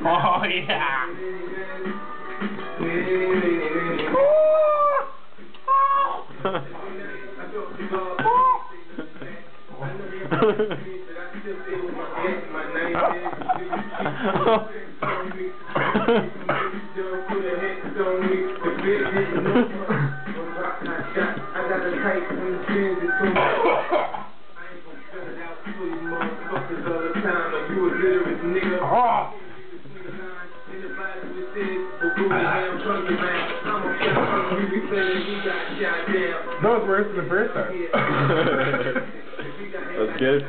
Oh yeah. That was worse than the first time. That's good.